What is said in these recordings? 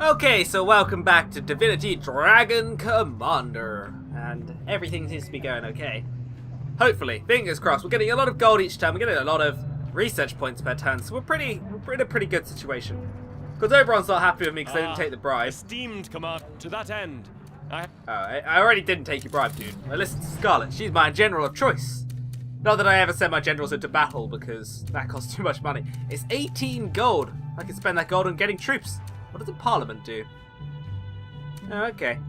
Okay, so welcome back to Divinity Dragon Commander. And everything seems to be going okay. Hopefully, fingers crossed. We're getting a lot of gold each turn. We're getting a lot of research points per turn. So we're in a pretty good situation. Because Oberon's not happy with me because I didn't take the bribe. Esteemed command, to that end. I already didn't take your bribe, dude. I listened to Scarlet. She's my general of choice. Not that I ever send my generals into battle because that costs too much money. It's 18 gold. I can spend that gold on getting troops. What does the Parliament do? Oh, okay.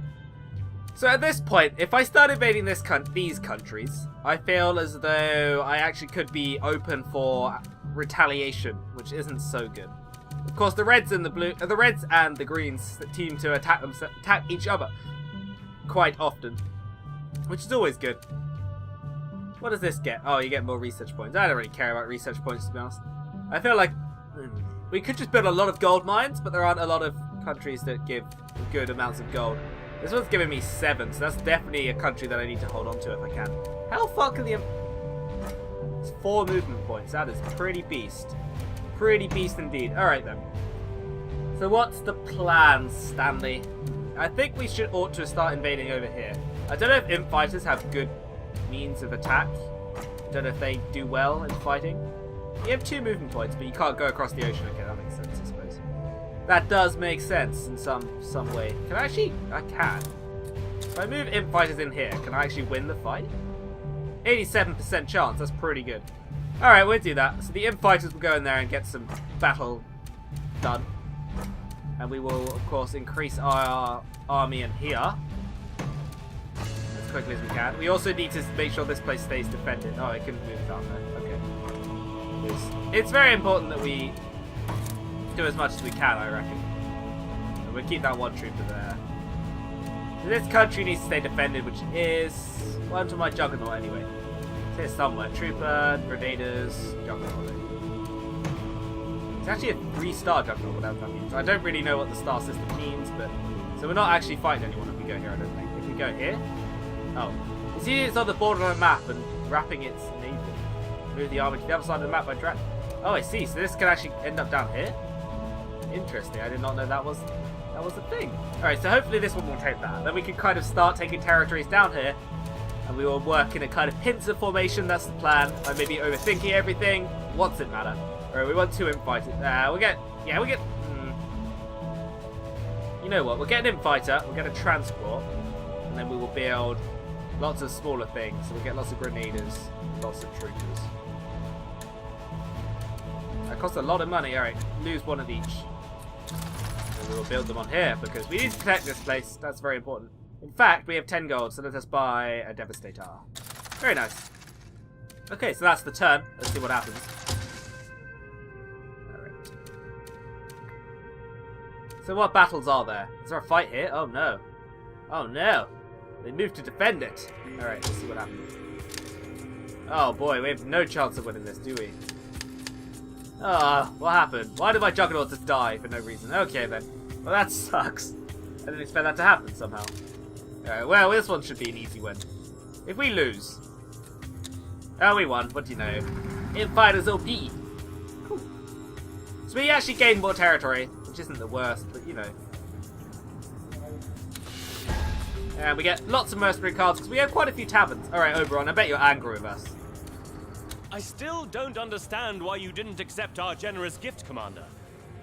So at this point, if I start invading these countries, I feel as though I actually could be open for retaliation, which isn't so good. Of course, the Reds and the Greens team to attack each other quite often, which is always good. What does this get? Oh, you get more research points. I don't really care about research points, to be honest. I feel like we could just build a lot of gold mines, but there aren't a lot of countries that give good amounts of gold. This one's giving me 7, so that's definitely a country that I need to hold on to if I can. How far can the... It's 4 movement points. That is pretty beast. Pretty beast indeed. Alright then. So what's the plan, Stanley? I think we ought to start invading over here. I don't know if imp fighters have good means of attack. I don't know if they do well in fighting. You have 2 movement points, but you can't go across the ocean. Okay, that makes sense, I suppose. That does make sense in some way. Can I actually... I can. If I move imp fighters in here, can I actually win the fight? 87% chance, that's pretty good. Alright, we'll do that. So the imp fighters will go in there and get some battle done. And we will, of course, increase our army in here. As quickly as we can. We also need to make sure this place stays defended. Oh, I couldn't move down there. Okay. It's very important that we do as much as we can, I reckon. And we'll keep that one trooper there. So this country needs to stay defended, which is one to my Juggernaut anyway. It's here somewhere. Trooper, Grenadiers, Juggernaut. It's actually a 3-star Juggernaut, whatever that means. I don't really know what the star system means, but... So we're not actually fighting anyone if we go here, I don't think. If we go here... Oh. You see it's on the border of the map and wrapping its navy. Move the army to the other side of the map by drag. Oh, I see. So this can actually end up down here. Interesting. I did not know that was a thing. All right. So hopefully this one will take that. Then we can kind of start taking territories down here, and we will work in a kind of pincer formation. That's the plan. I may be overthinking everything. What's it matter? All right. We want 2 imp fighters. We get. You know what? We'll get an imp fighter. We'll get a transport, and then we will build lots of smaller things. So we'll get lots of grenadiers, lots of troopers. That costs a lot of money. Alright, lose 1 of each. And we will build them on here because we need to protect this place. That's very important. In fact, we have 10 gold, so let us buy a Devastator. Very nice. Okay, so that's the turn. Let's see what happens. Alright. So what battles are there? Is there a fight here? Oh no. Oh no. They moved to defend it. Alright, let's see what happens. Oh boy, we have no chance of winning this, do we? What happened? Why did my Juggernaut just die for no reason? Okay then. Well, that sucks. I didn't expect that to happen somehow. Alright, well, this one should be an easy win. If we lose... Oh, we won. What do you know? Imp fighters OP. Cool. So we actually gained more territory, which isn't the worst, but you know. And we get lots of mercenary cards because we have quite a few taverns. Alright, Oberon, I bet you're angry with us. I still don't understand why you didn't accept our generous gift, Commander.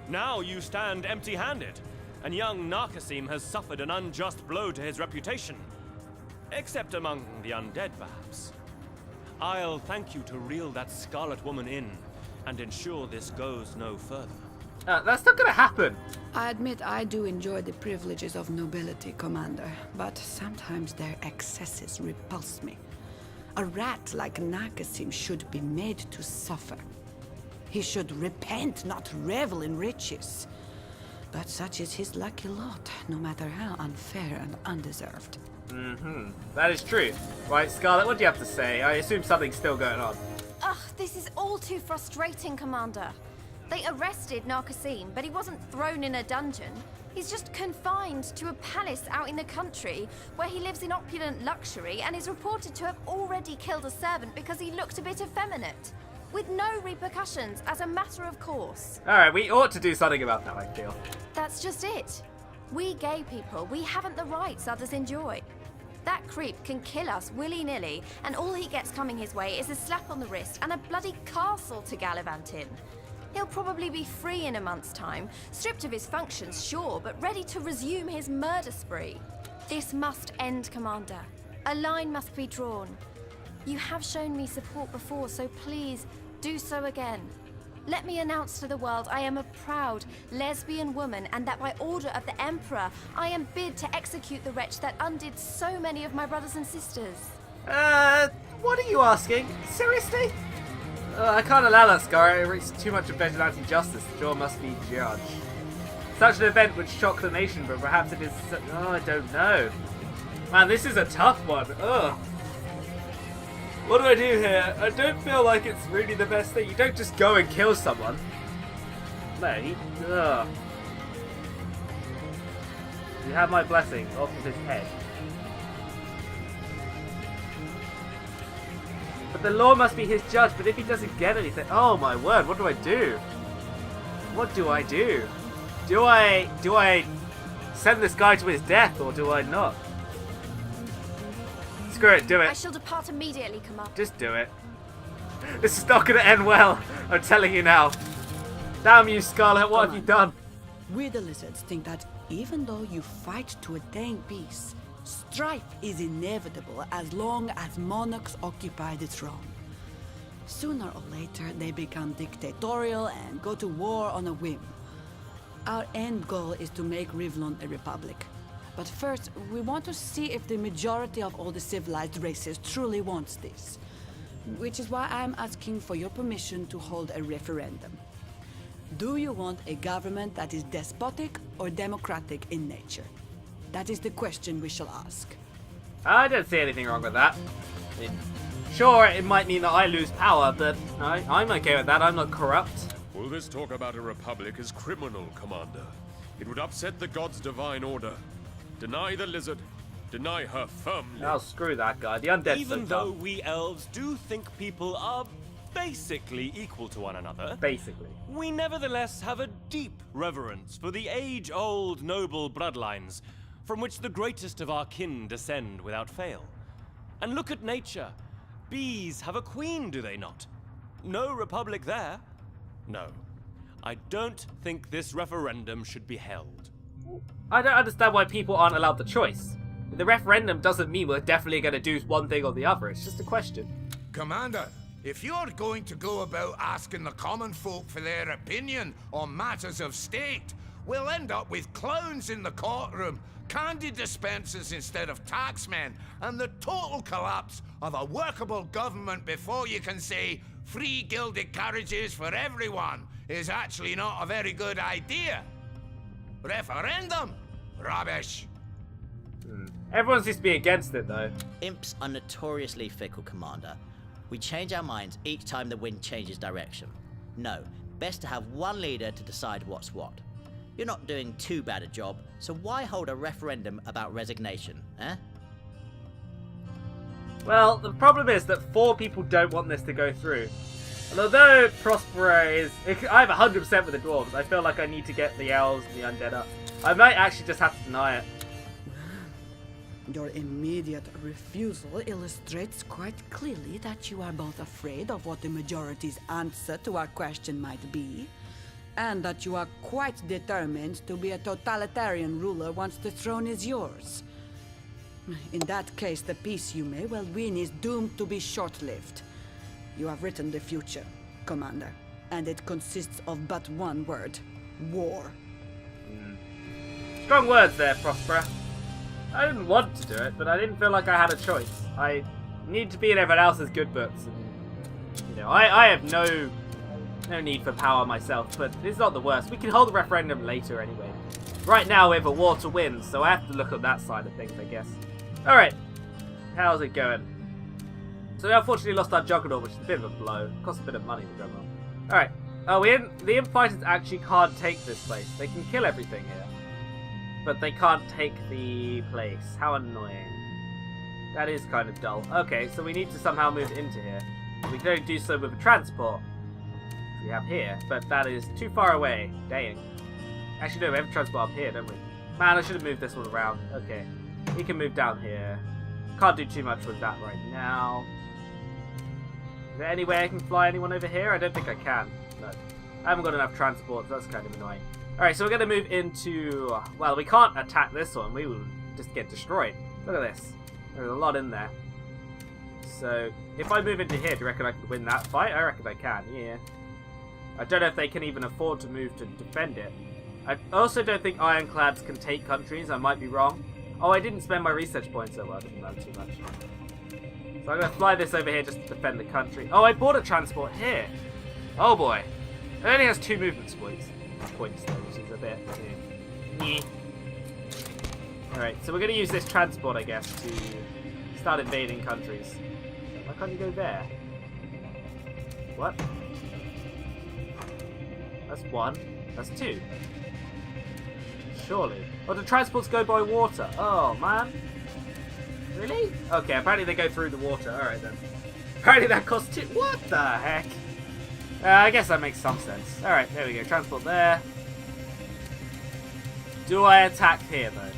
Now you stand empty-handed, and young Narkasim has suffered an unjust blow to his reputation. Except among the undead, perhaps. I'll thank you to reel that Scarlet Woman in, and ensure this goes no further. That's not gonna happen. I admit I do enjoy the privileges of nobility, Commander, but sometimes their excesses repulse me. A rat like Nakasim should be made to suffer. He should repent, not revel in riches. But such is his lucky lot, no matter how unfair and undeserved. That is true. Right, Scarlet, what do you have to say? I assume something's still going on. Ugh, this is all too frustrating, Commander. They arrested Narkasim, but he wasn't thrown in a dungeon. He's just confined to a palace out in the country, where he lives in opulent luxury and is reported to have already killed a servant because he looked a bit effeminate. with no repercussions, as a matter of course. Alright, we ought to do something about that, I feel. That's just it. We gay people, we haven't the rights others enjoy. That creep can kill us willy-nilly, and all he gets coming his way is a slap on the wrist and a bloody castle to gallivant in. He'll probably be free in a month's time, stripped of his functions, sure, but ready to resume his murder spree. This must end, Commander. A line must be drawn. You have shown me support before, so please, do so again. Let me announce to the world I am a proud lesbian woman, and that by order of the Emperor, I am bid to execute the wretch that undid so many of my brothers and sisters. What are you asking? Seriously? I can't allow that, Scar. It risks too much of vigilante justice. The jaw must be judged. Such an event would shock the nation, but perhaps it is... Oh, I don't know. Man, this is a tough one. Ugh. What do I do here? I don't feel like it's really the best thing. You don't just go and kill someone. No, ugh. You have my blessing off of his head. But the law must be his judge, but if he doesn't get anything... Oh my word, what do I do? What do I do? Do I send this guy to his death, or do I not? Screw it, do it. I shall depart immediately, Commander. Just do it. This is not going to end well, I'm telling you now. Damn you, Scarlet, what have you done? We the lizards think that even though you fight to attain peace, strife is inevitable as long as monarchs occupy the throne. Sooner or later, they become dictatorial and go to war on a whim. Our end goal is to make Rivlon a republic. But first, we want to see if the majority of all the civilized races truly wants this. Which is why I'm asking for your permission to hold a referendum. Do you want a government that is despotic or democratic in nature? That is the question we shall ask. I don't see anything wrong with that. I mean, sure, it might mean that I lose power, but I'm okay with that. I'm not corrupt. All this talk about a republic is criminal, Commander. It would upset the gods' divine order. Deny the lizard. Deny her firmly. Oh, screw that guy. The undead's Even so though dumb. we elves do think people are basically equal to one another, Basically. we nevertheless have a deep reverence for the age-old noble bloodlines from which the greatest of our kin descend without fail. And look at nature. Bees have a queen, do they not? No republic there. No. I don't think this referendum should be held. I don't understand why people aren't allowed the choice. The referendum doesn't mean we're definitely going to do one thing or the other. It's just a question. Commander, if you're going to go about asking the common folk for their opinion on matters of state, we'll end up with clowns in the courtroom, candy dispensers instead of taxmen, and the total collapse of a workable government before you can say free gilded carriages for everyone is actually not a very good idea. Referendum? Rubbish. Everyone seems to be against it, though. Imps are notoriously fickle, Commander. We change our minds each time the wind changes direction. No, best to have one leader to decide what's what. You're not doing too bad a job, so why hold a referendum about resignation, eh? Well, the problem is that 4 people don't want this to go through. And although Prospera is... I have 100% with the dwarves. I feel like I need to get the elves and the undead up. I might actually just have to deny it. Your immediate refusal illustrates quite clearly that you are both afraid of what the majority's answer to our question might be, and that you are quite determined to be a totalitarian ruler once the throne is yours. In that case, the peace you may well win is doomed to be short-lived. You have written the future, Commander, and it consists of but one word: war. Strong words there, Prospera. I didn't want to do it, but I didn't feel like I had a choice. I need to be in everyone else's good books, and, you know, I have no need for power myself, but it's not the worst. We can hold the referendum later anyway. Right now we have a war to win, so I have to look at that side of things, I guess. Alright, how's it going? So we unfortunately lost our Juggernaut, which is a bit of a blow. It costs a bit of money, the Juggernaut. Alright, the Imp Fighters actually can't take this place. They can kill everything here, but they can't take the place. How annoying. That is kind of dull. Okay, so we need to somehow move into here. We can only do so with a transport, which we have here, but that is too far away. Dang. Actually, no, we have a transport up here, don't we? Man, I should have moved this one around. Okay. We can move down here. Can't do too much with that right now. Is there any way I can fly anyone over here? I don't think I can. No. I haven't got enough transport, so that's kind of annoying. Alright, so we're going to move into... Well, we can't attack this one. We will just get destroyed. Look at this. There's a lot in there. So, if I move into here, do you reckon I can win that fight? I reckon I can, yeah. I don't know if they can even afford to move to defend it. I also don't think ironclads can take countries. I might be wrong. Oh, I didn't spend my research points, so well, it doesn't matter too much. So I'm going to fly this over here just to defend the country. Oh, I bought a transport here. Oh boy. It only has 2 movement points though, which is a bit... Alright, so we're going to use this transport, I guess, to start invading countries. Why can't you go there? What? That's 1. That's 2. Surely. Oh, the transports go by water. Oh, man. Really? Okay, apparently they go through the water. Alright then. Apparently that costs 2. What the heck? I guess that makes some sense. Alright, there we go. Transport there. Do I attack here, though?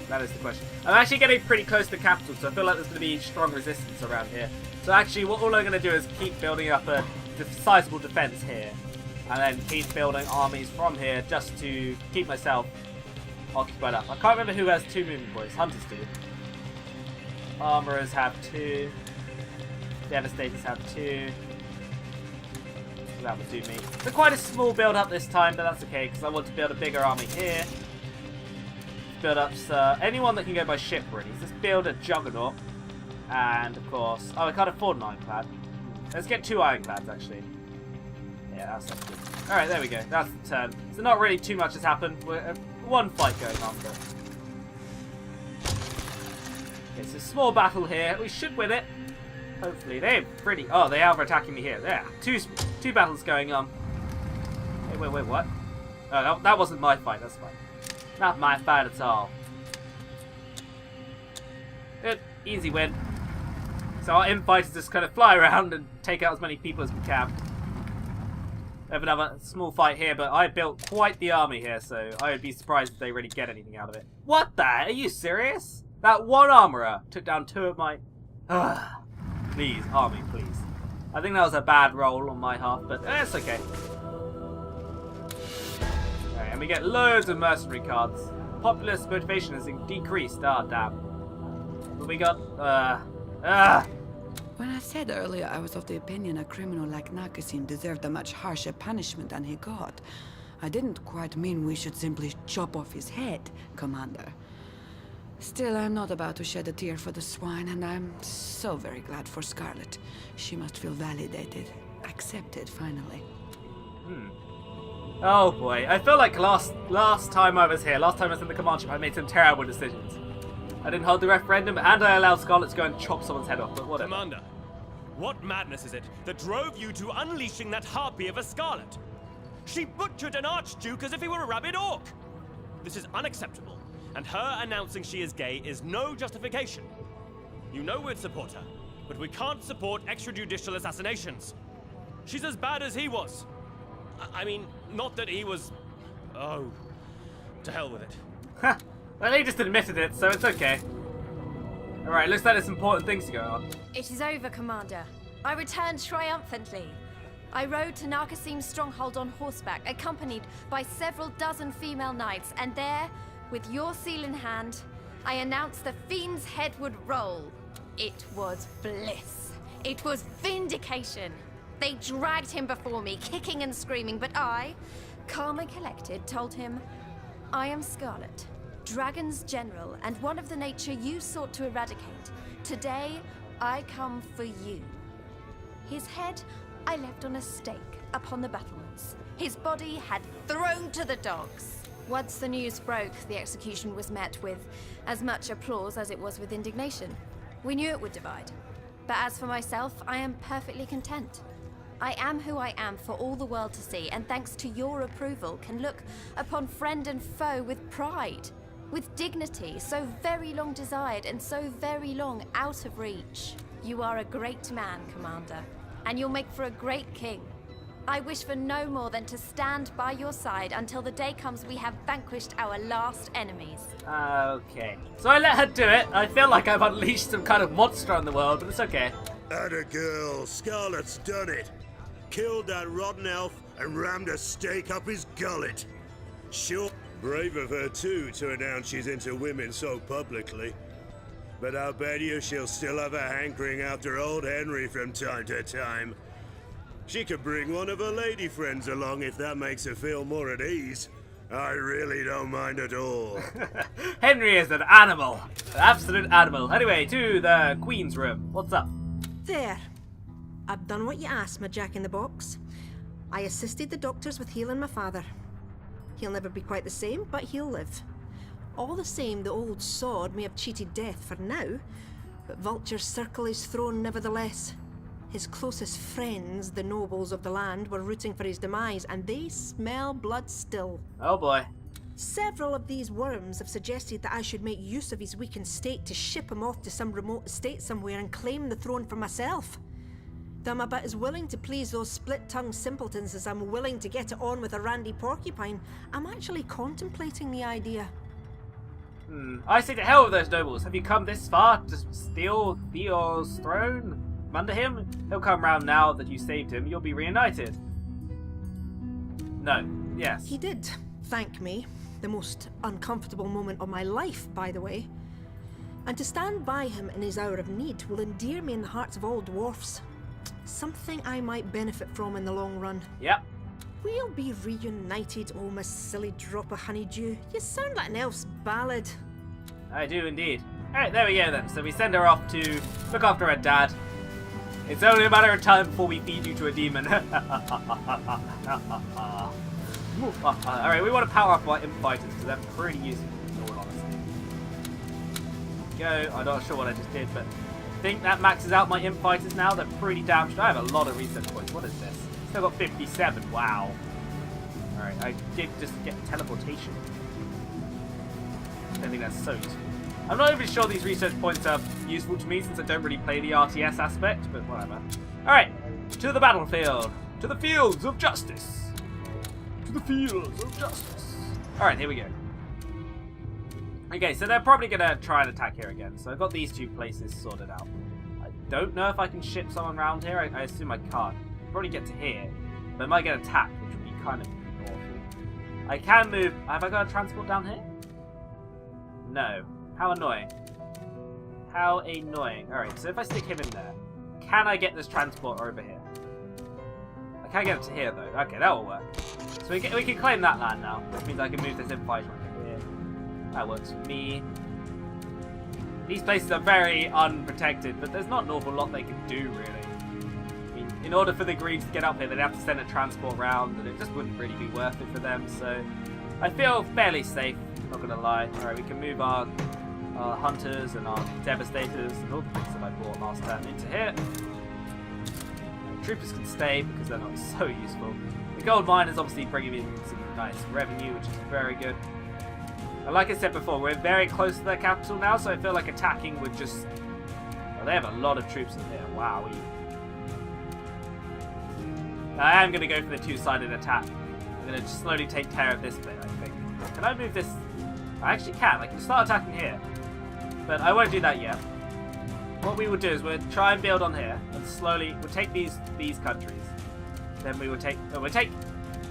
That is the question. I'm actually getting pretty close to the capital, so I feel like there's going to be strong resistance around here. So actually, all I'm going to do is keep building up a sizable defense here. And then keep building armies from here just to keep myself occupied up. I can't remember who has 2 movement points. Hunters do. Armorers have 2. Devastators have 2. So that would do me. So quite a small build up this time, but that's okay because I want to build a bigger army here. Build up anyone that can go by ship really. Let's build a juggernaut. And of course, oh, I can't afford an ironclad. Let's get 2 ironclads actually. Yeah, that's good. Alright, there we go. That's the turn. So not really too much has happened. We're one fight going on though. Okay, so small battle here. We should win it. Hopefully. They're pretty... Oh, they are attacking me here. There. Two battles going on. Hey, wait, what? Oh, no, that wasn't my fight. That's fine. Not my fight at all. Good. Easy win. So our infighters just kind of fly around and take out as many people as we can. We have another small fight here, but I built quite the army here, so I would be surprised if they really get anything out of it. What the? Are you serious? That one armorer took down 2 of my... Please, army, please. I think that was a bad roll on my half, but it's okay. Okay, and we get loads of mercenary cards. Populace motivation has decreased. Ah, damn. But we got... When I said earlier I was of the opinion a criminal like Nakasim deserved a much harsher punishment than he got, I didn't quite mean we should simply chop off his head, Commander. Still, I'm not about to shed a tear for the swine, and I'm so very glad for Scarlet. She must feel validated, accepted, finally. Oh boy, I feel like last time I was here, last time I was in the command ship, I made some terrible decisions. I didn't hold the referendum, and I allowed Scarlet to go and chop someone's head off, but whatever. Commander, what madness is it that drove you to unleashing that harpy of a Scarlet? She butchered an Archduke as if he were a rabid orc. This is unacceptable, and her announcing she is gay is no justification. You know we'd support her, but we can't support extrajudicial assassinations. She's as bad as he was. I mean, not that he was... Oh, to hell with it. Well, he just admitted it, so it's okay. Alright, looks like there's important things to go on. It is over, Commander. I returned triumphantly. I rode to Nakasim's stronghold on horseback, accompanied by several dozen female knights, and there, with your seal in hand, I announced the fiend's head would roll. It was bliss. It was vindication. They dragged him before me, kicking and screaming, but I, calm and collected, told him, I am Scarlet, Dragon's general, and one of the nature you sought to eradicate. Today, I come for you. His head I left on a stake upon the battlements. His body had thrown to the dogs. Once the news broke, the execution was met with as much applause as it was with indignation. We knew it would divide. But as for myself, I am perfectly content. I am who I am for all the world to see, and thanks to your approval, can look upon friend and foe with pride, with dignity, so very long desired and so very long out of reach. You are a great man, Commander. and you'll make for a great king. I wish for no more than to stand by your side until the day comes we have vanquished our last enemies. Okay. So I let her do it. I feel like I've unleashed some kind of monster on the world, but it's okay. Atta girl, Scarlet's done it. Killed that rotten elf and rammed a stake up his gullet. Sure, brave of her too to announce she's into women so publicly. But I'll bet you she'll still have a hankering after old Henry from time to time. She could bring one of her lady friends along if that makes her feel more at ease. I really don't mind at all. Henry is an animal. An absolute animal. Anyway, to the Queen's room. What's up? There. I've done what you asked, my Jack-in-the-Box. I assisted the doctors with healing my father. He'll never be quite the same, but he'll live. All the same, the old sod may have cheated death for now, but Vulture's circle is thrown nevertheless. His closest friends, the nobles of the land, were rooting for his demise, and they smell blood still. Oh boy. Several of these worms have suggested that I should make use of his weakened state to ship him off to some remote estate somewhere and claim the throne for myself. Though I'm about as willing to please those split-tongued simpletons as I'm willing to get it on with a randy porcupine, I'm actually contemplating the idea. I say to hell with those nobles. Have you come this far to steal Theo's throne from under him? He'll come round now that you saved him. You'll be reunited. No. Yes. He did thank me. The most uncomfortable moment of my life, by the way. And to stand by him in his hour of need will endear me in the hearts of all dwarfs. Something I might benefit from in the long run. Yep. We'll be reunited, oh my silly drop of honeydew. You sound like an elf's ballad. I do indeed. Alright, there we go then. So we send her off to look after her dad. It's only a matter of time before we feed you to a demon. Alright, we want to power up our imp fighters because they're pretty useful, in all honesty. Go. I'm not sure what I just did, but I think that maxes out my imp fighters now. They're pretty damn sure. I have a lot of research points. What is this? Still got 57. Wow. Alright, I did just get teleportation. I don't think that's so useful. I'm not even sure these research points are useful to me since I don't really play the RTS aspect, but whatever. Alright, to the battlefield. To the fields of justice. To the fields of justice. Alright, here we go. Okay, so they're probably going to try and attack here again. So I've got these two places sorted out. I don't know if I can ship someone around here. I assume I can't. Probably get to here, but I might get attacked, which would be kind of awful. I can move. Have I got a transport down here? No. How annoying. How annoying. Alright, so if I stick him in there, can I get this transport over here? I can't get it to here though. Okay, that will work. So we can claim that land now, which means I can move this in fight right here. That works for me. These places are very unprotected, but there's not an awful lot they can do really. In order for the Greens to get up here, they'd have to send a transport round, and it just wouldn't really be worth it for them, so I feel fairly safe, not gonna lie. Alright, we can move our hunters and our devastators and all the things that I bought last turn into here. Troopers can stay because they're not so useful. The gold mine is obviously bringing in some nice revenue, which is very good. And like I said before, we're very close to their capital now, so I feel like attacking would just... Well, they have a lot of troops in here, wow. I am going to go for the two-sided attack. I'm going to just slowly take care of this bit, I think. Can I move this? I actually can. I can start attacking here. But I won't do that yet. What we will do is we'll try and build on here. And slowly, we'll take these countries. Then we will take... Oh, we'll take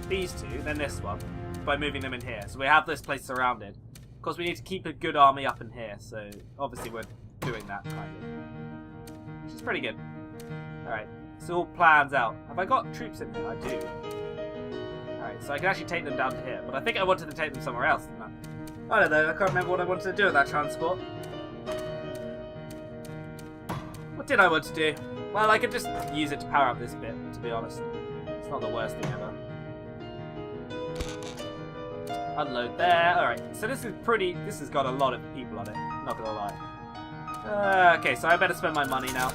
these two, then this one. By moving them in here. So we have this place surrounded. Of course, we need to keep a good army up in here. So, obviously, we're doing that, kind of. Which is pretty good. Alright. So all plans out. Have I got troops in here? I do. Alright, so I can actually take them down to here. But I think I wanted to take them somewhere else, didn't I? I don't know. I can't remember what I wanted to do with that transport. What did I want to do? Well, I could just use it to power up this bit, to be honest. It's not the worst thing ever. Unload there. Alright, so this is pretty... This has got a lot of people on it. Not gonna lie. Okay, so I better spend my money now.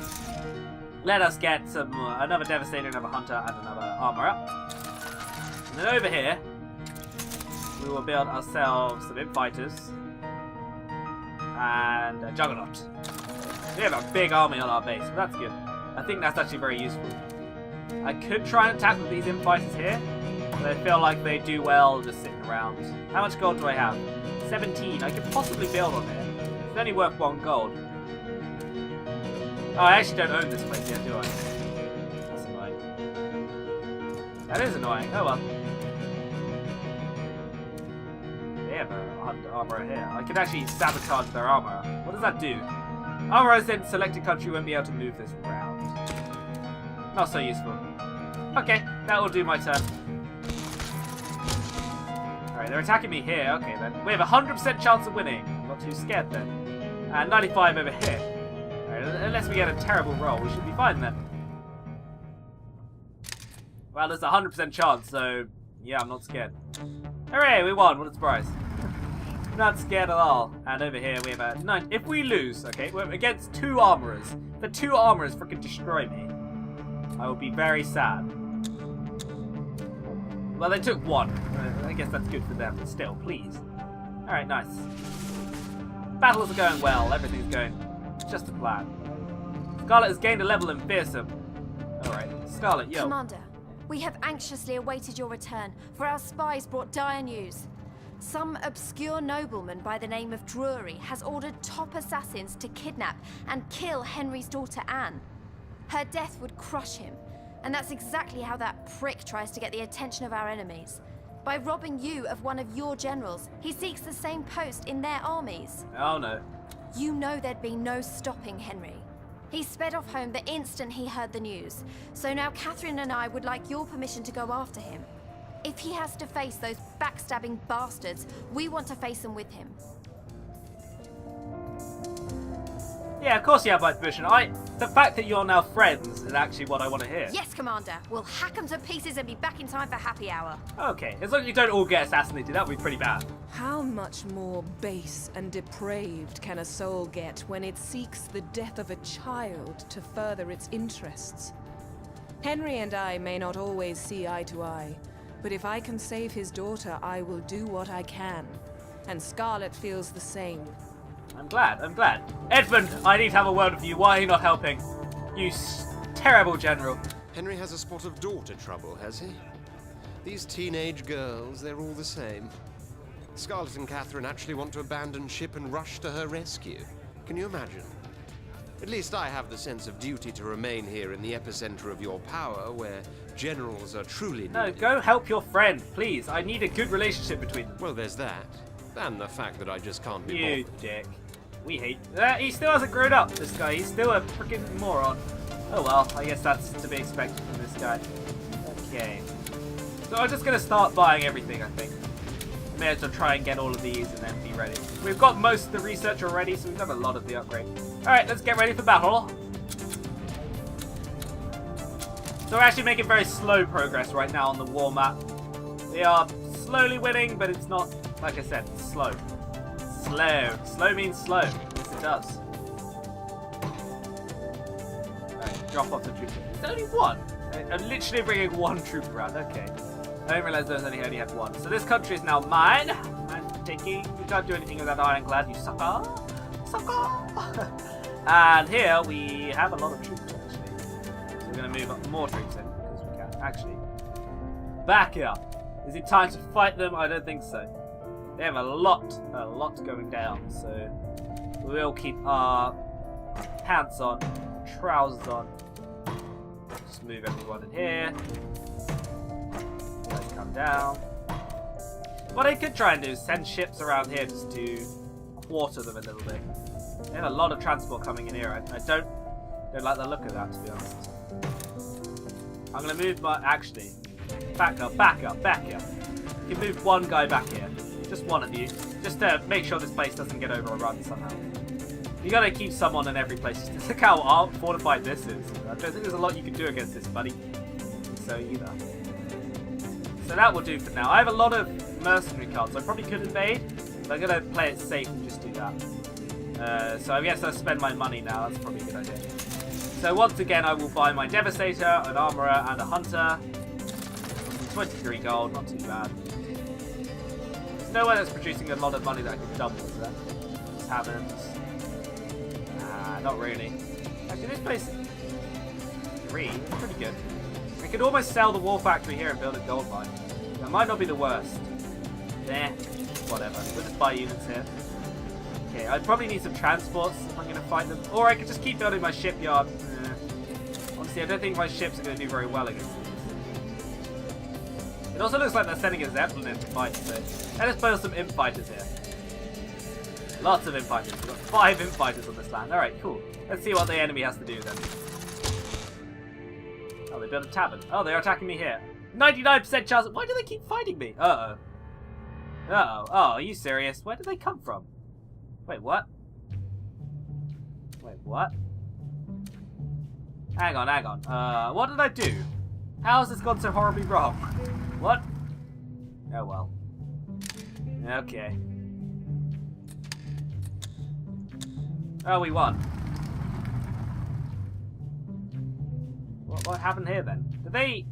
Let us get some another Devastator, another Hunter, and another Armor up. And then over here, we will build ourselves some Imp Fighters and a Juggernaut. We have a big army on our base, but that's good. I think that's actually very useful. I could try and attack with these infighters here, but I feel like they do well just sitting around. How much gold do I have? 17. I could possibly build on it. It's only worth 1 gold. Oh, I actually don't own this place yet, do I? That's annoying. That is annoying. Oh well. They have armor here. I could actually sabotage their armor. What does that do? Armor in selected country won't be able to move this round. Not so useful. Okay, that will do my turn. Alright, they're attacking me here. Okay then. We have a 100% chance of winning. I'm not too scared then. And 95 over here. Alright, unless we get a terrible roll, we should be fine then. Well, there's a 100% chance, so yeah, I'm not scared. Hooray, we won. What a surprise. Not scared at all. And over here we have a 9. If we lose, okay, we're against 2 armorers. The 2 armorers freaking destroy me. I will be very sad. Well, they took 1. I guess that's good for them, but still, please. Alright, nice. Battles are going well. Everything's going just to plan. Scarlet has gained a level in fearsome. Alright, Scarlet, yo. Commander, we have anxiously awaited your return, for our spies brought dire news. Some obscure nobleman by the name of Drury has ordered top assassins to kidnap and kill Henry's daughter Anne. Her death would crush him, and that's exactly how that prick tries to get the attention of our enemies. By robbing you of one of your generals, he seeks the same post in their armies. Oh no. You know there'd be no stopping Henry. He sped off home the instant he heard the news, so now Catherine and I would like your permission to go after him. If he has to face those backstabbing bastards, we want to face them with him. Yeah, of course you have my permission. The fact that you're now friends is actually what I want to hear. Yes, Commander. We'll hack them to pieces and be back in time for happy hour. Okay, as long as you don't all get assassinated, that would be pretty bad. How much more base and depraved can a soul get when it seeks the death of a child to further its interests? Henry and I may not always see eye to eye, but if I can save his daughter, I will do what I can. And Scarlet feels the same. I'm glad. Edmund, I need to have a word with you. Why are you not helping? You terrible general. Henry has a spot of daughter trouble, has he? These teenage girls, they're all the same. Scarlet and Catherine actually want to abandon ship and rush to her rescue. Can you imagine? At least I have the sense of duty to remain here in the epicenter of your power, where generals are truly needed. No, go help your friend, please. I need a good relationship between them. Well, there's that. And the fact that I just can't be You bothered. dick. We hate... he still hasn't grown up, this guy. He's still a freaking moron. Oh well, I guess that's to be expected from this guy. Okay. So I'm just going to start buying everything, I think. May as well try and get all of these and then be ready. We've got most of the research already, so we've done a lot of the upgrade. Alright, let's get ready for battle. So we're actually making very slow progress right now on the war map. We are slowly winning, but it's not, like I said, it's slow. Slow. Slow means slow. Yes, it does. Alright, drop off the troops. There's only 1. I'm literally bringing 1 troop around. Okay. I didn't realize there was only had 1. So this country is now mine. I'm taking... You can't do anything with that ironclad, you sucker. Sucker! And here we have a lot of troops, actually. So we're going to move up more troops in, because we can. Actually. Back up. Is it time to fight them? I don't think so. They have a lot going down, so we'll keep our pants on, trousers on. Just move everyone in here. Let's come down. What I could try and do is send ships around here just to quarter them a little bit. They have a lot of transport coming in here. I don't like the look of that, to be honest. I'm gonna move my back up. You can move 1 guy back here. Just 1 of you. Just to make sure this place doesn't get overrun somehow. You gotta keep someone in every place. Just look how fortified this is. I don't think there's a lot you can do against this, buddy. So either. So that will do for now. I have a lot of mercenary cards, so I probably could invade. But I'm gonna play it safe and just do that. So I guess I'll spend my money now. That's probably a good idea. So once again, I will buy my Devastator, an Armorer, and a Hunter. 23 gold, not too bad. There's nowhere that's producing a lot of money that I can double, is there? Taverns. Not really. Actually, this place... 3, it's pretty good. I could almost sell the war factory here and build a gold mine. That might not be the worst. Whatever. We'll just buy units here. Okay, I'd probably need some transports if I'm going to fight them. Or I could just keep building my shipyard. Honestly, I don't think my ships are going to do very well against these. It also looks like they're sending a Zeppelin in to fight, so let us build some imp fighters here. Lots of imp fighters. We've got 5 imp fighters on this land. Alright, cool. Let's see what the enemy has to do then. Oh, they built a tavern. Oh, they're attacking me here. 99% chance. Why do they keep fighting me? Uh-oh. Uh-oh. Oh, are you serious? Where did they come from? Wait, what? Wait, what? Hang on, hang on. What did I do? How has this gone so horribly wrong? What? Oh well. Okay. Oh, we won. What happened here then? Did they...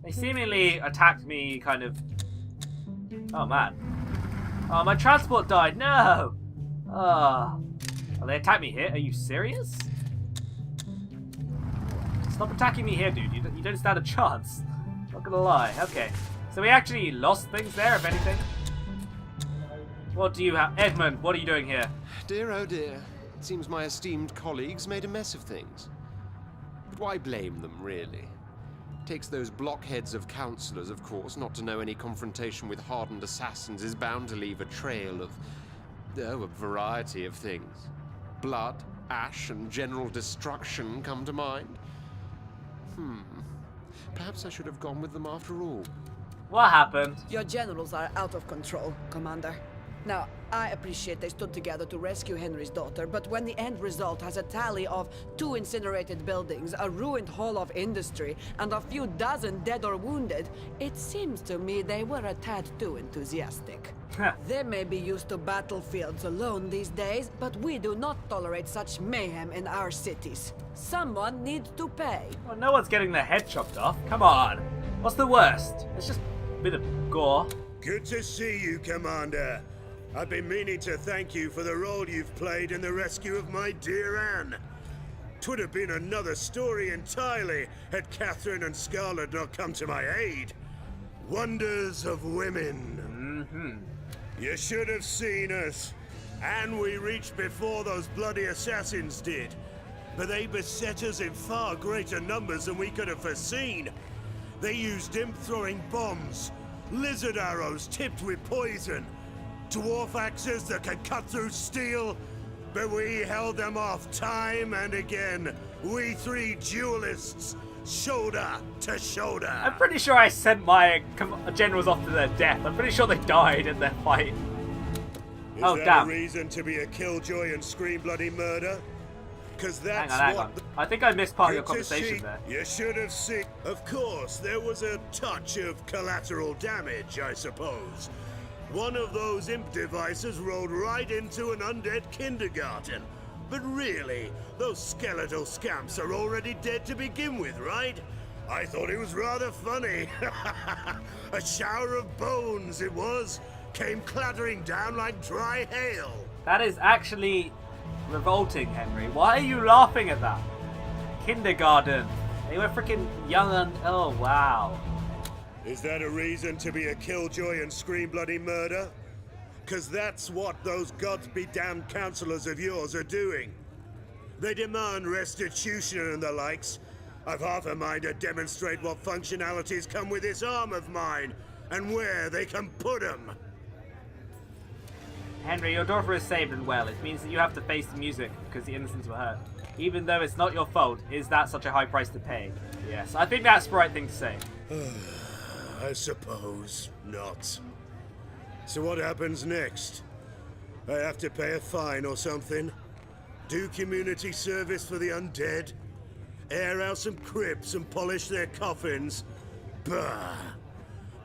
They seemingly attacked me kind of... Oh man. Oh, my transport died. No! Oh. They attacked me here? Are you serious? Stop attacking me here, dude. You don't stand a chance. Not gonna lie. Okay. So we actually lost things there, if anything. What do you have? Edmund, what are you doing here? Dear, oh dear. It seems my esteemed colleagues made a mess of things. But why blame them, really? It takes those blockheads of councillors, of course, not to know any confrontation with hardened assassins is bound to leave a trail of... oh, a variety of things. Blood, ash, and general destruction come to mind. Perhaps I should have gone with them after all. What happened? Your generals are out of control, Commander. Now, I appreciate they stood together to rescue Henry's daughter, but when the end result has a tally of 2 incinerated buildings, a ruined hall of industry, and a few dozen dead or wounded, it seems to me they were a tad too enthusiastic. They may be used to battlefields alone these days, but we do not tolerate such mayhem in our cities. Someone needs to pay. Well, no one's getting their head chopped off. Come on. What's the worst? It's just a bit of gore. Good to see you, Commander. I've been meaning to thank you for the role you've played in the rescue of my dear Anne. 'Twould have been another story entirely had Catherine and Scarlet not come to my aid. Wonders of women. You should have seen us. And we reached before those bloody assassins did. But they beset us in far greater numbers than we could have foreseen. They used imp-throwing bombs, lizard arrows tipped with poison, dwarf axes that can cut through steel, but we held them off time and again. We 3 duelists, shoulder to shoulder. I'm pretty sure I sent my generals off to their death. I'm pretty sure they died in their fight. Is Oh, that damn. a reason to be a killjoy and scream bloody murder? Because that's Hang on. I think I missed part of your Good to conversation see. there. You should have seen. Of course, there was a touch of collateral damage, I suppose. One of those imp devices rolled right into an undead kindergarten. But really, those skeletal scamps are already dead to begin with, right? I thought it was rather funny. A shower of bones it was. Came clattering down like dry hail. That is actually revolting, Henry. Why are you laughing at that? Kindergarten. They were freaking young and... oh, wow. Is that a reason to be a killjoy and scream bloody murder? Because that's what those gods-be-damned councillors of yours are doing. They demand restitution and the likes. I've half a mind to demonstrate what functionalities come with this arm of mine, and where they can put them. Henry, your daughter is saved and well. It means that you have to face the music because the innocents were hurt. Even though it's not your fault, is that such a high price to pay? Yes, I think that's the right thing to say. I suppose not. So what happens next? I have to pay a fine or something? Do community service for the undead? Air out some crypts and polish their coffins? Bah!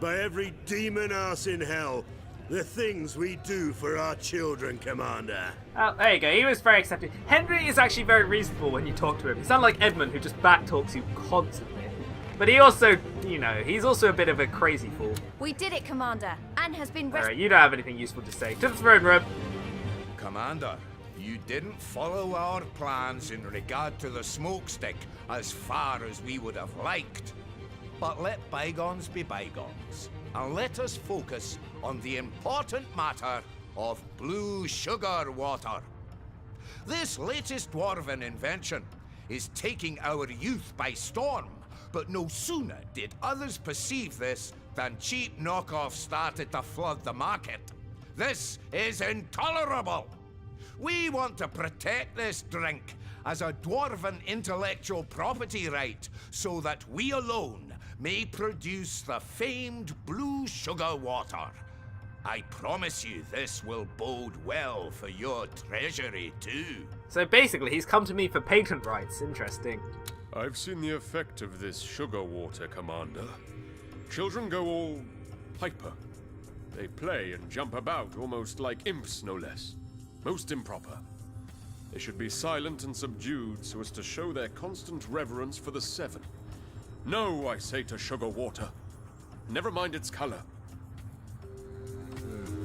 By every demon ass in hell, the things we do for our children, Commander. Oh, there you go. He was very accepting. Henry is actually very reasonable when you talk to him. He sounds like Edmund, who just backtalks you constantly. But he also, you know, he's also a bit of a crazy fool. We did it, Commander. Anne has been Alright, you don't have anything useful to say. To the throne room. Commander, You didn't follow our plans in regard to the smokestick as far as we would have liked. But let bygones be bygones, and let us focus on the important matter of blue sugar water. This latest dwarven invention is taking our youth by storm, but no sooner did others perceive this than cheap knockoffs started to flood the market. This is intolerable! We want to protect this drink as a dwarven intellectual property right so that we alone may produce the famed blue sugar water. I promise you this will bode well for your treasury too. So basically, he's come to me for patent rights. Interesting. I've seen the effect of this sugar water, Commander. Children go all hyper. They play and jump about almost like imps, no less. Most improper. They should be silent and subdued so as to show their constant reverence for the Seven. No, I say to sugar water. Never mind its color.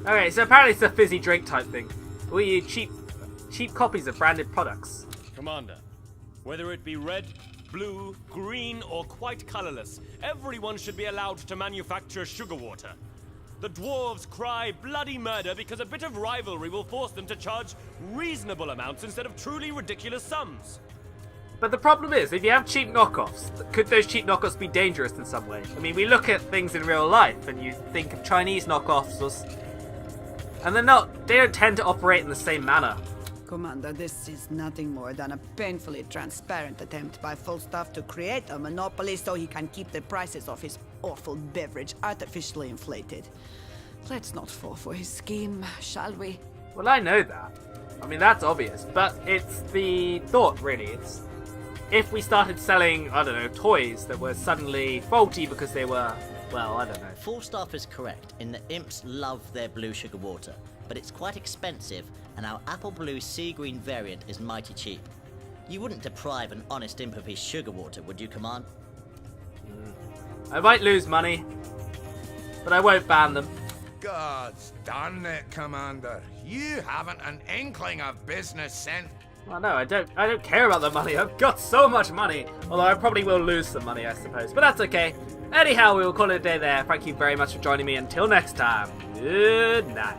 Okay, so apparently it's a fizzy drink type thing. We use cheap copies of branded products. Commander, whether it be red, blue, green, or quite colorless, everyone should be allowed to manufacture sugar water. The dwarves cry bloody murder because a bit of rivalry will force them to charge reasonable amounts instead of truly ridiculous sums. But the problem is, if you have cheap knockoffs, could those cheap knockoffs be dangerous in some way? I mean, we look at things in real life and you think of Chinese knockoffs, and they don't tend to operate in the same manner. Commander, this is nothing more than a painfully transparent attempt by Falstaff to create a monopoly so he can keep the prices of his awful beverage artificially inflated. Let's not fall for his scheme, shall we? Well, I know that. I mean, that's obvious, but it's the thought, really. It's if we started selling, I don't know, toys that were suddenly faulty because they were, well, I don't know. Falstaff is correct in that imps love their blue sugar water, but it's quite expensive, and our apple blue sea green variant is mighty cheap. You wouldn't deprive an honest imp of his sugar water, would you, Command? I might lose money, but I won't ban them. God's darn it, Commander. You haven't an inkling of business sense. Well, no, I don't care about the money. I've got so much money. Although I probably will lose some money, I suppose. But that's okay. Anyhow, we will call it a day there. Thank you very much for joining me. Until next time, good night.